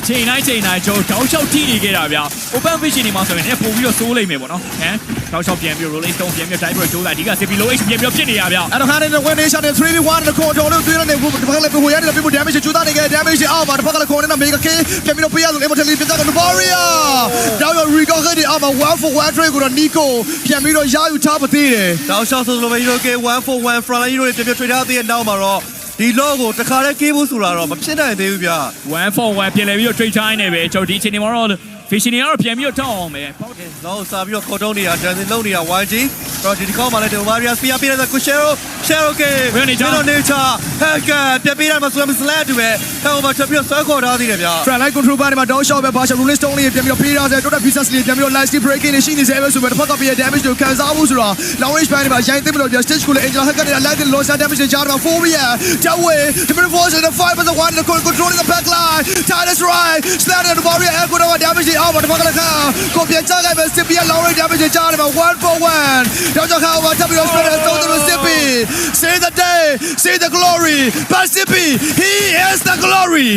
ချိန်တိုင်းကျွန်တော်တောက်လျှောက်ထိနေခဲ့တာဗျာ open vision ဒီမှာဆိုရင်လည်းပို့ပြီးတော့စိုးလိမ့်မယ်ပေါ့နော်ဟမ်တောက်လျှောက်ပြန်ပြီး rolling stone ပြန်ပြီး dive ကြိုးလိုက်ဒီက CP low H ပြန်ပြီးဖြစ်နေရဗျာ အဲ့တော့ခါနေတဲ့ win nation နဲ့ 3v1 နဲ့ခေါ်တော်လို့တွေ့ရတဲ့ဘူးတစ်ဖက်ကလည်းကိုရတဲ့ people damage ကျူးသားနေခဲ့ damage အောက်မှာတစ်ဖက်ကလည်းခေါ်နေတာ mega kill ပြန်ပြီးတော့ပေးရလို့ immortality ပြတ်သွားတော့ Warrior တောက်ရ recall ခဲ့တဲ့အောက်မှာ 1 for 1 trade ကိုတော့ Nico ပြန်ပြီးတော့ရယူထားပါသေးတယ် တောက်လျှောက်ဆိုလိုပဲ Hero K 1 for 1 front line Hero တွေပြန် trade ထားတဲ့နောက်မှာတော့ဒီ log ကိုတခါတည်းကေးဖို့ဆိုတာတော့မဖြစ်နိုင်သေးဘူးဗျာ 1 for 1ပြန်လဲပြီးတော့ trade time နဲ့ပဲကျွန်တော်ဒီအချိန်ဒီမှာတော့ vision တွေကတော့ပြန်ပြီးတော့ထောက်အောင်ပဲ တော့စာပြီးတော့ခေါ်တုံးနေတာ dancing လုပ်နေတာ YG တော့ဒီကောက်မှာလည်း Warrior spear ပေးတဲ့ Shero K ဘယ်နေချာ hacker ပြပေးရမှာဆိုရင် slap တူပဲဟဲ့ဟိုမှာချက်ပြီးတော့ဆွဲခေါ်ထားသေးတယ်ဗျာ front line control ပိုင်းမှာ down shot ပဲဘာရှာ rolling stone လေးပြန်ပြီးတော့ပေးထားစေတော့ pieces လေးပြန်ပြီးတော့ light breaking နဲ့ရှိနေစေပဲဆိုတော့တစ်ဖက်ကပြ damage ကိုခံစားမှုဆိုတော့ long range ပိုင်းမှာရိုင်းသိပြီးတော့ stage ကိုလည်း angel hacker နဲ့ light loss damage နဲ့ကြားတော့ Warrior ကြောက်ဝဲ different force and the 5 as a one control in the back line Titus right slam the Warrior air ကိုတော့ damage အောက်မှာတစ်ဖက်ကလည်းကိုပြန်ချခဲ့ပဲ CP long range damage ကြားတယ်မှာ 1 for 1တော့ကြောက်ခါမှာတပ်ပြီးတော့ spread တော့တယ် CP say the day say the glory but CP he is the glory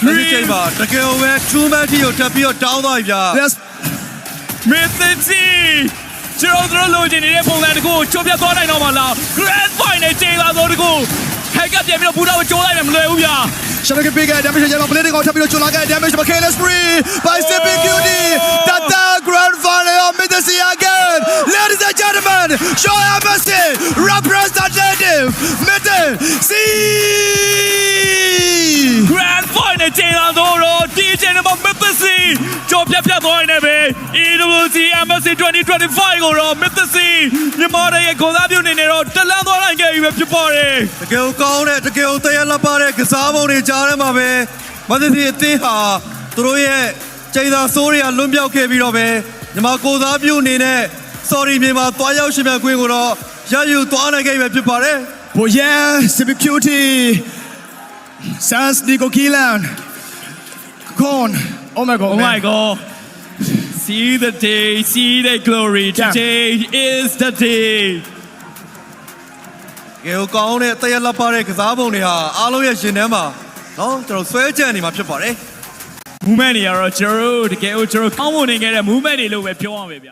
ဒီချိန်မှာတကယ်ပဲ true match ကိုတက်ပြီးတော့တောင်းသွားပြီဗျာ yes Mythicity ကျွန်တော်တို့လိုချင်နေတဲ့ပုံစံတကူကိုချိုးပြတ်သွားနိုင်တော့မှာလား Grand Final ချိန်လာတော့တကူဟက်ကပြန်ပြီးတော့ဘူတာကိုကျိုးလိုက်မယ်မလွယ်ဘူးဗျာ Shabaka big damage ရတော့ blade ကိုထပ်ပြီးတော့ကျွလာခဲ့ damage မ careless free by CP QD the grand final of Mythicity again ladies and gentlemen show your mercy representative Mythicity Grand Final ချိန်လာတော့ဒီချိန်မှာ Mythicity ကြော်ပြတ်သွားနေပဲ EWC MSC 2025ကိုတော့ Mythicity မြန်မာရဲ့ခေါ်သားပြုနေနေတော့တလန်းသွားနိုင်ခဲ့ပြီပဲဖြစ်ပါတယ် တကယ်ကောင်းတဲ့တကယ်တရားလက်ပါတဲ့ကစားပုံတွေကြားထဲမှာပဲမသတိအသင်းဟာသူတို့ရဲ့ချိန်သာဆိုးတွေကလွတ်မြောက်ခဲ့ပြီးတော့ပဲမြန်မာကိုသားပြုအနေနဲ့ sorry မြန်မာသွားရောက်ရှင်မြန်ခွင့်ကိုတော့ရယူသွားနိုင်ခဲ့ပြီဖြစ်ပါတယ် Oh yeah CP QD Sans Nico Kilan Con oh my god Oh my god See the day see the glory today is the day ကဲကောင်းတဲ့တရားလက်ပါတဲ့ကစားပုံတွေဟာအားလုံးရဲ့ရှင်ထဲမှာနော်ကျွန်တော်ဆွဲကြံနေမှာဖြစ်ပါတယ် movement တွေကတော့ကျွန်တော်တို့တကယ်ကိုကျွန်တော်ကောင်းမွန်နေခဲ့တဲ့ movement တွေလို့ပဲပြောရမယ်ဗျ